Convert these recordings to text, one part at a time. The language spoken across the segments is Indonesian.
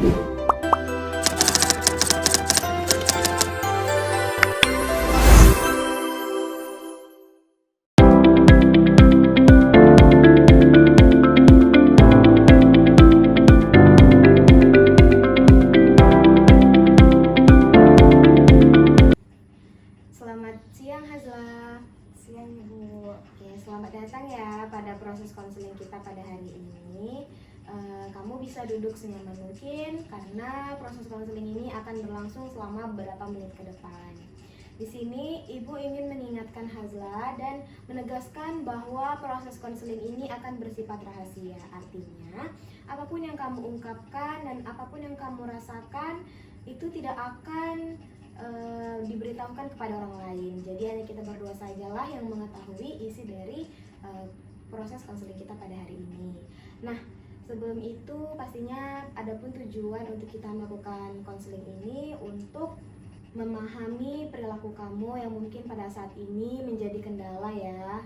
Selamat siang Hazla. Siang Ibu. Oke, selamat datang ya pada proses konseling kita pada hari ini. Kamu bisa duduk senyaman mungkin karena proses konseling ini akan berlangsung selama beberapa menit ke depan. Di sini Ibu ingin mengingatkan Hazla dan menegaskan bahwa proses konseling ini akan bersifat rahasia. Artinya, apapun yang kamu ungkapkan dan apapun yang kamu rasakan itu tidak akan diberitahukan kepada orang lain. Jadi hanya kita berdua sajalah yang mengetahui isi dari proses konseling kita pada hari ini. Nah, sebelum itu pastinya ada pun tujuan untuk kita melakukan konseling ini untuk memahami perilaku kamu yang mungkin pada saat ini menjadi kendala ya.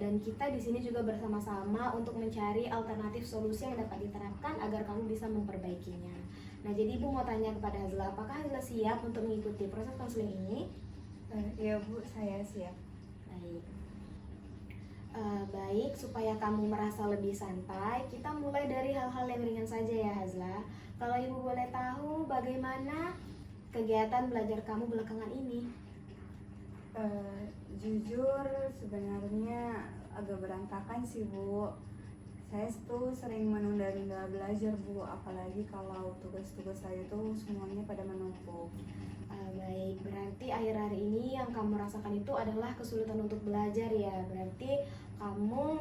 Dan kita di sini juga bersama-sama untuk mencari alternatif solusi yang dapat diterapkan agar kamu bisa memperbaikinya. Nah, jadi Ibu mau tanya kepada Hazla, apakah Hazla siap untuk mengikuti proses konseling ini? Iya Bu, saya siap. Baik. Baik, supaya kamu merasa lebih santai, kita mulai dari hal-hal yang ringan saja ya Hazla. Kalau Ibu boleh tahu bagaimana kegiatan belajar kamu belakangan ini? Jujur sebenarnya agak berantakan sih Bu. Saya tuh sering menunda-nunda belajar Bu, apalagi kalau tugas-tugas saya tuh semuanya pada menumpuk. Baik, berarti akhir-akhir ini yang kamu rasakan itu adalah kesulitan untuk belajar ya. Berarti kamu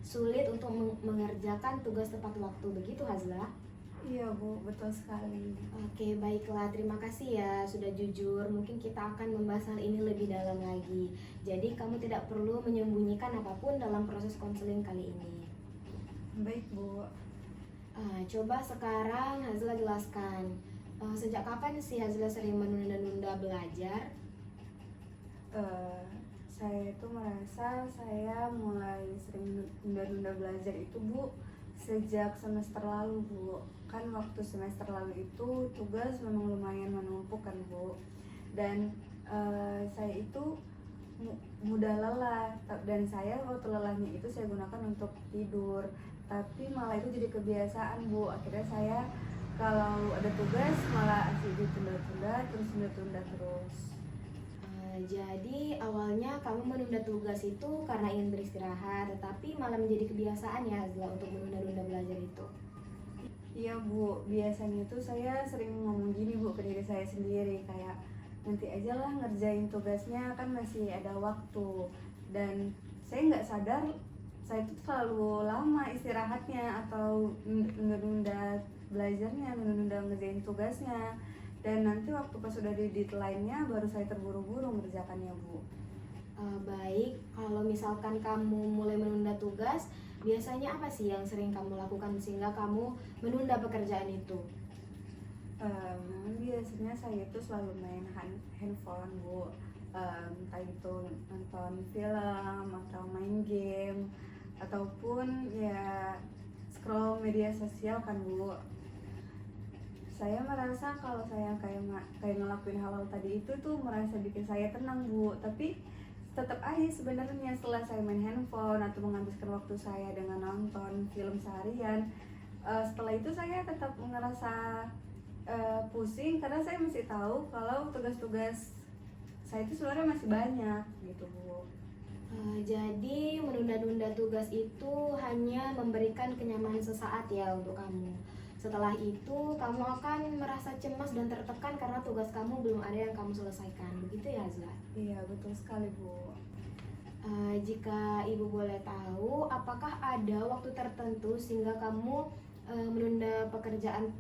sulit untuk mengerjakan tugas tepat waktu, begitu Hazla? Iya Bu, betul sekali. Oke, baiklah. Terima kasih ya sudah jujur. Mungkin kita akan membahas hal ini lebih dalam lagi. Jadi kamu tidak perlu menyembunyikan apapun dalam proses konseling kali ini. Baik Bu. Coba sekarang Hazla jelaskan, sejak kapan sih Hazla sering menunda-nunda belajar? Saya tuh merasa saya mulai sering nunda-nunda belajar itu Bu sejak semester lalu Bu. Kan waktu semester lalu itu tugas memang lumayan menumpuk kan Bu. Dan saya itu mudah lelah, dan saya waktu lelahnya itu saya gunakan untuk tidur, tapi malah itu jadi kebiasaan Bu. Akhirnya saya kalau ada tugas malah asik ditunda-tunda terus. Jadi awalnya kamu menunda tugas itu karena ingin beristirahat, tetapi malah menjadi kebiasaan ya Hazla untuk menunda-nunda belajar itu. Iya Bu, biasanya itu saya sering ngomong gini Bu ke diri saya sendiri, kayak nanti aja lah ngerjain tugasnya, kan masih ada waktu. Dan saya nggak sadar saya itu terlalu lama istirahatnya atau nunda-nunda belajarnya, nunda-nunda ngerjain tugasnya. Dan nanti waktu pas sudah di deadline-nya baru saya terburu-buru mengerjakannya Bu. Baik, kalau misalkan kamu mulai menunda tugas, biasanya apa sih yang sering kamu lakukan sehingga kamu menunda pekerjaan itu? Memang biasanya saya itu selalu main handphone Bu, entah itu nonton film atau main game ataupun ya scroll media sosial kan Bu. Saya merasa kalau saya kayak ngelakuin hal-hal tadi itu tuh merasa bikin saya tenang Bu, tapi tetap aja sebenarnya setelah saya main handphone atau menghabiskan waktu saya dengan nonton film seharian, setelah itu saya tetap ngerasa pusing karena saya masih tahu kalau tugas-tugas saya itu sebenarnya masih banyak gitu Bu. Jadi menunda-nunda tugas itu hanya memberikan kenyamanan sesaat ya untuk kamu. Setelah itu kamu akan merasa cemas dan tertekan karena tugas kamu belum ada yang kamu selesaikan, begitu ya Hazla? Iya betul sekali Bu. Jika Ibu boleh tahu, apakah ada waktu tertentu sehingga kamu menunda pekerjaan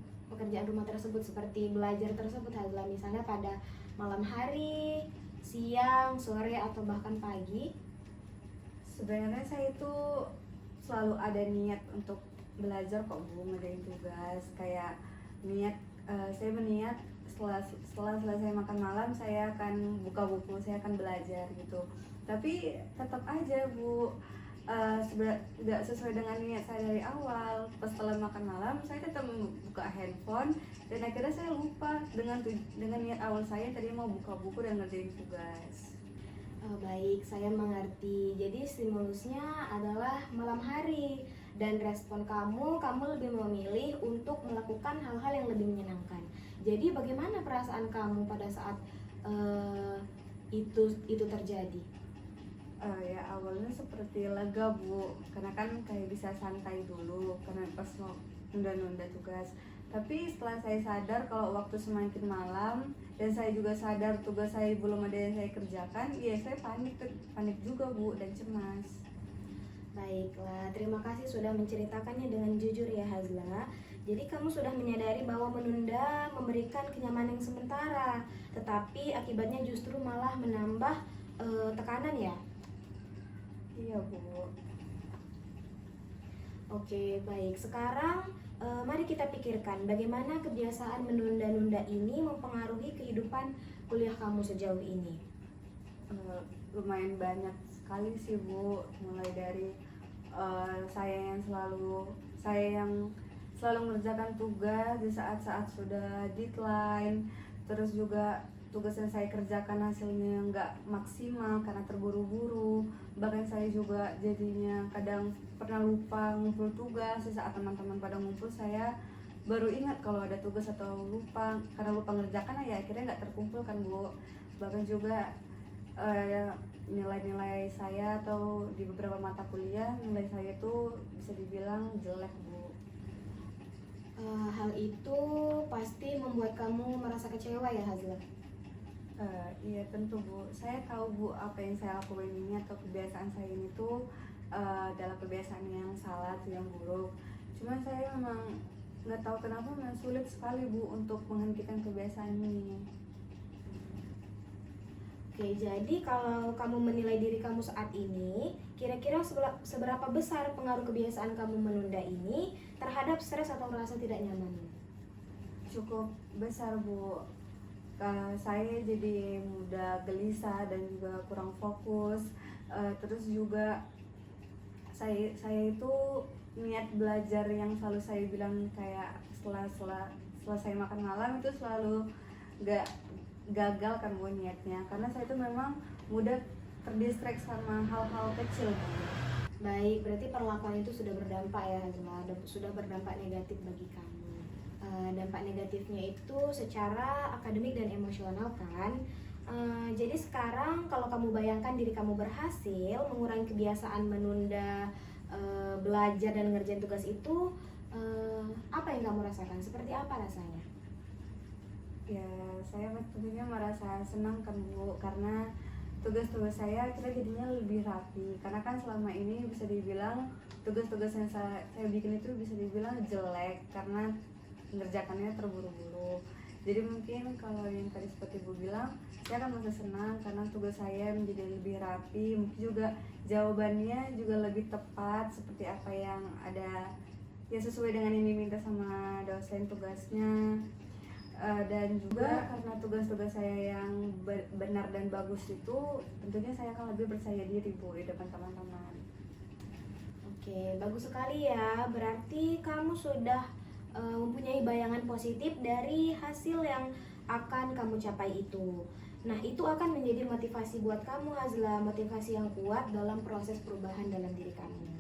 rumah tersebut seperti belajar tersebut Hazla, misalnya pada malam hari, siang, sore, atau bahkan pagi? Sebenarnya saya itu selalu ada niat untuk belajar kok Bu, ngerjain tugas. Kayak niat, saya berniat setelah selesai makan malam saya akan buka buku, saya akan belajar gitu. Tapi tetap aja Bu, nggak sesuai dengan niat saya dari awal. Pas setelah makan malam saya tetap buka handphone dan akhirnya saya lupa dengan niat awal saya tadi mau buka buku dan ngerjain tugas. Baik, saya mengerti. Jadi stimulusnya adalah malam hari dan respon kamu lebih memilih untuk melakukan hal-hal yang lebih menyenangkan. Jadi bagaimana perasaan kamu pada saat itu terjadi? Ya awalnya seperti lega Bu, karena kan kayak bisa santai dulu karena pas mau nunda-nunda tugas. Tapi setelah saya sadar kalau waktu semakin malam dan saya juga sadar tugas saya belum ada yang saya kerjakan, ya saya panik juga Bu dan cemas. Baiklah, terima kasih sudah menceritakannya dengan jujur ya Hazla. Jadi kamu sudah menyadari bahwa menunda memberikan kenyamanan yang sementara, tetapi akibatnya justru malah menambah tekanan ya. Iya Bu. Oke, baik. Sekarang mari kita pikirkan bagaimana kebiasaan menunda-nunda ini mempengaruhi kehidupan kuliah kamu sejauh ini. Lumayan banyak sekali sih Bu, mulai dari saya yang selalu mengerjakan tugas di saat-saat sudah deadline, terus juga tugas yang saya kerjakan hasilnya nggak maksimal karena terburu-buru. Bahkan saya juga jadinya kadang pernah lupa ngumpul tugas. Saat teman-teman pada ngumpul saya baru ingat kalau ada tugas atau karena lupa ngerjakan ya akhirnya nggak terkumpul kan Bu. Bahkan juga nilai-nilai saya atau di beberapa mata kuliah nilai saya tuh bisa dibilang jelek Bu. Hal itu pasti membuat kamu merasa kecewa ya Hazla? Iya tentu Bu, saya tahu Bu apa yang saya lakukan ini atau kebiasaan saya ini tuh adalah kebiasaan yang salah atau yang buruk. Cuman saya memang nggak tahu kenapa memang sulit sekali Bu untuk menghentikan kebiasaan ini. Oke, jadi kalau kamu menilai diri kamu saat ini, kira-kira seberapa besar pengaruh kebiasaan kamu menunda ini terhadap stres atau rasa tidak nyaman? Cukup besar Bu. Saya jadi mudah gelisah dan juga kurang fokus. Terus juga saya itu niat belajar yang selalu saya bilang kayak setelah saya makan malam itu selalu gagal kan Bu niatnya, karena saya itu memang mudah terdistract sama hal-hal kecil Bu. Baik, berarti perlakuan itu sudah berdampak ya Hazla, sudah berdampak negatif bagi kamu. Dampak negatifnya itu secara akademik dan emosional kan. Jadi sekarang kalau kamu bayangkan diri kamu berhasil mengurangi kebiasaan menunda belajar dan ngerjain tugas itu, apa yang kamu rasakan? Seperti apa rasanya? Ya saya tentunya merasa senang kan Bu, karena tugas-tugas saya akhirnya jadinya lebih rapi. Karena kan selama ini bisa dibilang tugas-tugas yang saya bikin itu bisa dibilang jelek karena mengerjakannya terburu-buru. Jadi mungkin kalau yang tadi seperti Bu bilang, saya akan merasa senang karena tugas saya menjadi lebih rapi. Mungkin juga jawabannya juga lebih tepat seperti apa yang ada, ya sesuai dengan yang diminta sama dosen tugasnya. Dan juga karena tugas-tugas saya yang benar dan bagus itu, tentunya saya akan lebih percaya diri Bu di depan teman-teman. Oke, bagus sekali ya. Berarti kamu sudah mempunyai bayangan positif dari hasil yang akan kamu capai itu. Nah, itu akan menjadi motivasi buat kamu Hazla, motivasi yang kuat dalam proses perubahan dalam diri kamu.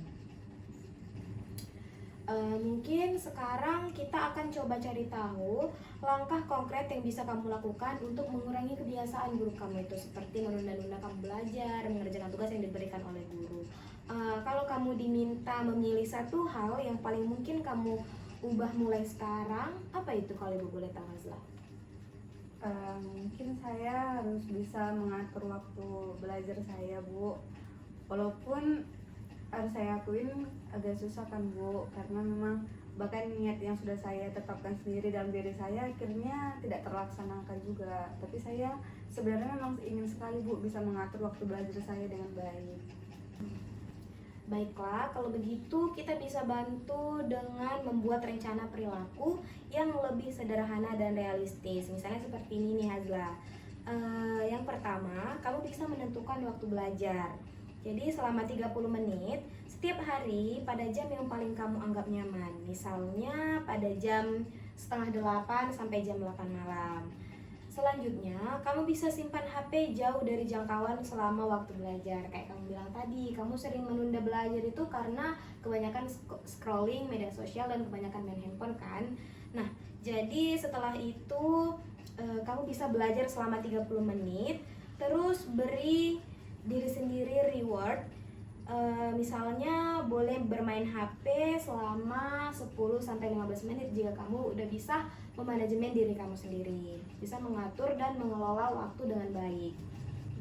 Mungkin sekarang kita akan coba cari tahu langkah konkret yang bisa kamu lakukan untuk mengurangi kebiasaan buruk kamu itu, seperti menunda-nunda kamu belajar, mengerjakan tugas yang diberikan oleh guru. Kalau kamu diminta memilih satu hal yang paling mungkin kamu ubah mulai sekarang, apa itu kalau Ibu boleh tahu Hazla? Mungkin saya harus bisa mengatur waktu belajar saya Bu, walaupun harus saya akuin agak susah kan Bu, karena memang bahkan niat yang sudah saya tetapkan sendiri dalam diri saya akhirnya tidak terlaksanakan juga. Tapi saya sebenarnya memang ingin sekali Bu bisa mengatur waktu belajar saya dengan baik. Baiklah, kalau begitu kita bisa bantu dengan membuat rencana perilaku yang lebih sederhana dan realistis. Misalnya seperti ini nih Hazla. Yang pertama, kamu bisa menentukan waktu belajar. Jadi selama 30 menit setiap hari pada jam yang paling kamu anggap nyaman. Misalnya pada jam setengah 8 sampai jam 8 malam. Selanjutnya, kamu bisa simpan HP jauh dari jangkauan selama waktu belajar. Kayak kamu bilang tadi, kamu sering menunda belajar itu karena kebanyakan scrolling media sosial dan kebanyakan main handphone kan. Nah, jadi setelah itu kamu bisa belajar selama 30 menit. Terus beri diri sendiri reward. Misalnya boleh bermain HP selama 10-15 menit jika kamu udah bisa memanajemen diri kamu sendiri, bisa mengatur dan mengelola waktu dengan baik.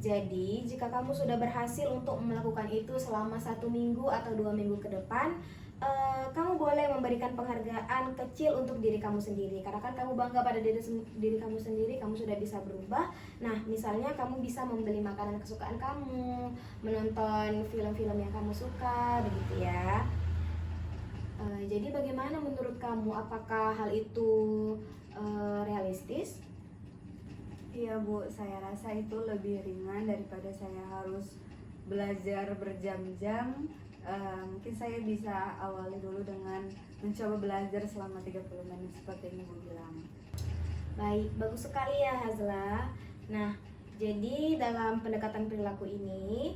Jadi jika kamu sudah berhasil untuk melakukan itu selama 1 minggu atau 2 minggu ke depan, kamu boleh memberikan penghargaan kecil untuk diri kamu sendiri, karena kan kamu bangga pada diri kamu sendiri, kamu sudah bisa berubah. Nah, misalnya kamu bisa membeli makanan kesukaan kamu, menonton film-film yang kamu suka, begitu ya. Jadi bagaimana menurut kamu, apakah hal itu realistis? Iya Bu, saya rasa itu lebih ringan daripada saya harus belajar berjam-jam. Mungkin saya bisa awali dulu dengan mencoba belajar selama 30 menit seperti yang Ibu bilang. Baik, bagus sekali ya Hazla. Nah, jadi dalam pendekatan perilaku ini,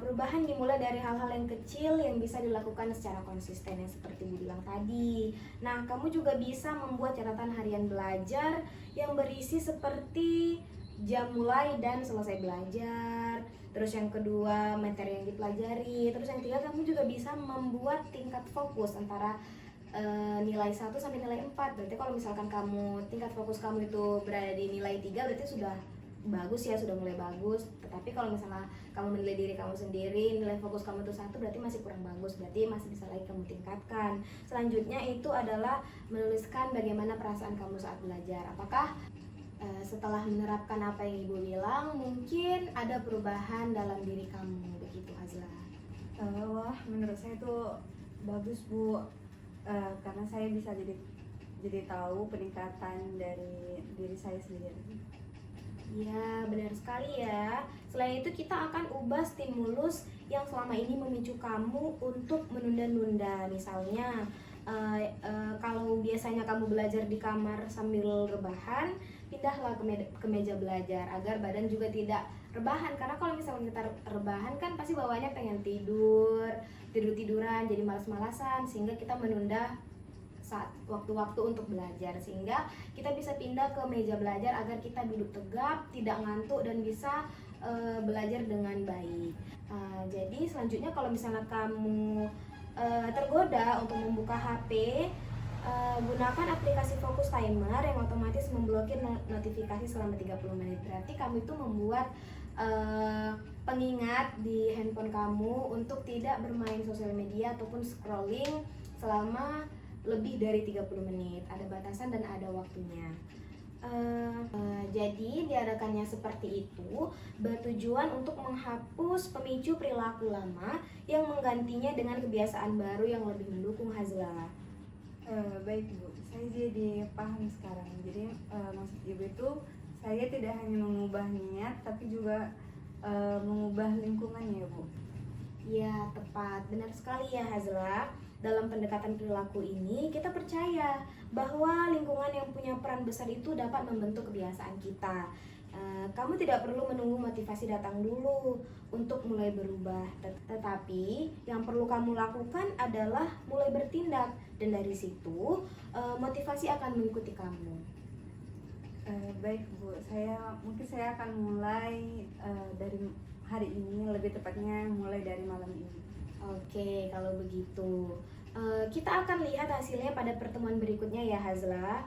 perubahan dimulai dari hal-hal yang kecil yang bisa dilakukan secara konsisten, yang seperti Ibu bilang tadi. Nah, kamu juga bisa membuat catatan harian belajar yang berisi seperti jam mulai dan selesai belajar. Terus yang kedua, materi yang dipelajari. Terus yang ketiga, kamu juga bisa membuat tingkat fokus antara nilai 1 sampai nilai 4. Berarti kalau misalkan kamu tingkat fokus kamu itu berada di nilai 3, berarti sudah bagus ya, sudah mulai bagus. Tetapi kalau misalnya kamu menilai diri kamu sendiri, nilai fokus kamu itu 1, berarti masih kurang bagus, berarti masih bisa lagi kamu tingkatkan. Selanjutnya itu adalah menuliskan bagaimana perasaan kamu saat belajar. Apakah setelah menerapkan apa yang Ibu bilang, mungkin ada perubahan dalam diri kamu, begitu Hazla? Wah, menurut saya itu bagus Bu, karena saya bisa jadi tahu peningkatan dari diri saya sendiri. Ya, benar sekali ya. Selain itu kita akan ubah stimulus yang selama ini memicu kamu untuk menunda-nunda. Misalnya, kalau biasanya kamu belajar di kamar sambil rebahan, pindahlah ke meja belajar agar badan juga tidak rebahan. Karena kalau misalnya kita rebahan kan pasti bawaannya pengen tidur-tiduran, jadi malas-malasan, sehingga kita menunda saat waktu-waktu untuk belajar, sehingga kita bisa pindah ke meja belajar agar kita duduk tegap, tidak ngantuk dan bisa belajar dengan baik. Jadi selanjutnya kalau misalnya kamu tergoda untuk membuka HP, gunakan aplikasi Focus Timer yang otomatis memblokir notifikasi selama 30 menit. Berarti kamu itu membuat pengingat di handphone kamu untuk tidak bermain sosial media ataupun scrolling selama lebih dari 30 menit. Ada batasan dan ada waktunya. Jadi diadakannya seperti itu bertujuan untuk menghapus pemicu perilaku lama yang menggantinya dengan kebiasaan baru yang lebih mendukung Hazla. Baik Bu, saya jadi paham sekarang. Jadi maksud Ibu itu saya tidak hanya mengubah niat tapi juga mengubah lingkungan ya Bu. Ya, tepat. Benar sekali ya Hazla. Dalam pendekatan perilaku ini, kita percaya bahwa lingkungan yang punya peran besar itu dapat membentuk kebiasaan kita. Kamu tidak perlu menunggu motivasi datang dulu untuk mulai berubah, tetapi yang perlu kamu lakukan adalah mulai bertindak, dan dari situ motivasi akan mengikuti kamu. Baik Bu, mungkin saya akan mulai dari hari ini, lebih tepatnya mulai dari malam ini. Oke, kalau begitu kita akan lihat hasilnya pada pertemuan berikutnya ya Hazla.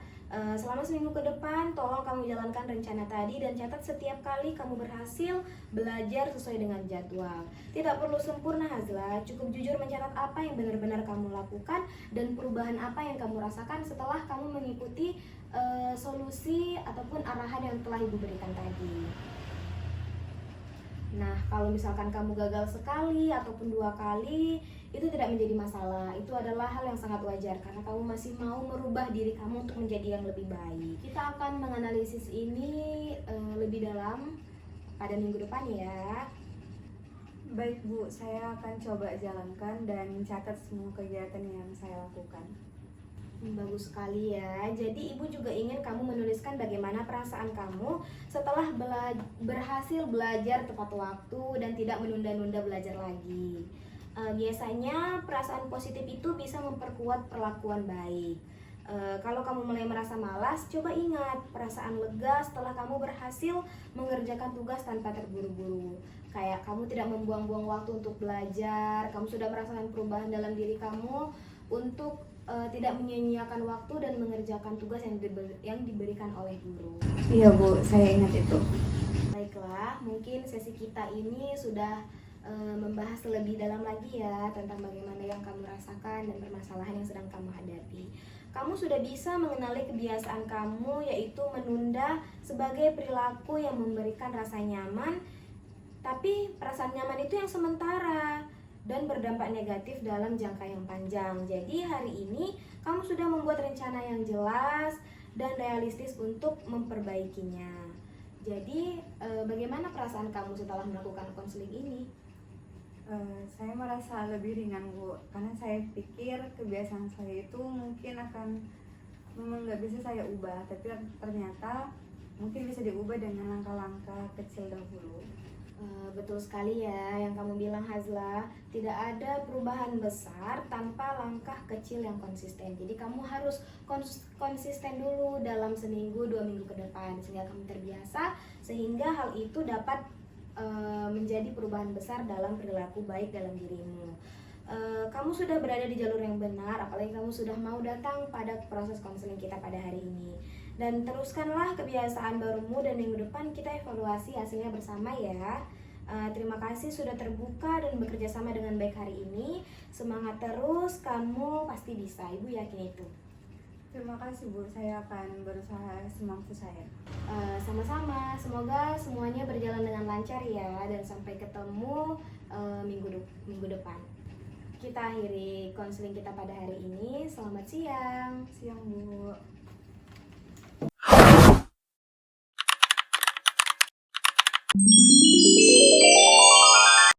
Selama seminggu ke depan, tolong kamu jalankan rencana tadi dan catat setiap kali kamu berhasil belajar sesuai dengan jadwal. Tidak perlu sempurna Hazla, cukup jujur mencatat apa yang benar-benar kamu lakukan dan perubahan apa yang kamu rasakan setelah kamu mengikuti solusi ataupun arahan yang telah Ibu berikan tadi. Nah, kalau misalkan kamu gagal sekali ataupun 2 kali, itu tidak menjadi masalah. Itu adalah hal yang sangat wajar karena kamu masih mau merubah diri kamu untuk menjadi yang lebih baik. Kita akan menganalisis ini lebih dalam pada minggu depan ya. Baik Bu, saya akan coba jalankan dan catat semua kegiatan yang saya lakukan. Bagus sekali ya. Jadi ibu juga ingin kamu menuliskan bagaimana perasaan kamu setelah berhasil belajar tepat waktu dan tidak menunda-nunda belajar lagi. Biasanya perasaan positif itu bisa memperkuat perlakuan baik. Kalau kamu mulai merasa malas, coba ingat perasaan lega setelah kamu berhasil mengerjakan tugas tanpa terburu-buru. Kayak kamu tidak membuang-buang waktu untuk belajar, kamu sudah merasakan perubahan dalam diri kamu untuk tidak menyia-nyiakan waktu dan mengerjakan tugas yang diberikan oleh guru. Iya Bu, saya ingat itu. Baiklah, mungkin sesi kita ini sudah membahas lebih dalam lagi ya tentang bagaimana yang kamu rasakan dan permasalahan yang sedang kamu hadapi. Kamu sudah bisa mengenali kebiasaan kamu, yaitu menunda sebagai perilaku yang memberikan rasa nyaman, tapi perasaan nyaman itu yang sementara dan berdampak negatif dalam jangka yang panjang. Jadi hari ini kamu sudah membuat rencana yang jelas dan realistis untuk memperbaikinya. Jadi bagaimana perasaan kamu setelah melakukan konseling ini? Saya merasa lebih ringan Bu, karena saya pikir kebiasaan saya itu mungkin memang nggak bisa saya ubah, tapi ternyata mungkin bisa diubah dengan langkah-langkah kecil dahulu. Betul sekali ya yang kamu bilang Hazla, tidak ada perubahan besar tanpa langkah kecil yang konsisten. Jadi kamu harus konsisten dulu dalam seminggu 2 minggu ke depan sehingga kamu terbiasa, sehingga hal itu dapat menjadi perubahan besar dalam perilaku baik dalam dirimu. Kamu sudah berada di jalur yang benar, apalagi kamu sudah mau datang pada proses konseling kita pada hari ini. Dan teruskanlah kebiasaan barumu dan minggu depan kita evaluasi hasilnya bersama ya. Terima kasih sudah terbuka dan bekerja sama dengan baik hari ini. Semangat terus, kamu pasti bisa, Ibu yakin itu. Terima kasih Bu, saya akan berusaha semampu saya. Sama-sama, semoga semuanya berjalan dengan lancar ya, dan sampai ketemu minggu depan. Kita akhiri konseling kita pada hari ini. Selamat siang. Siang Bu.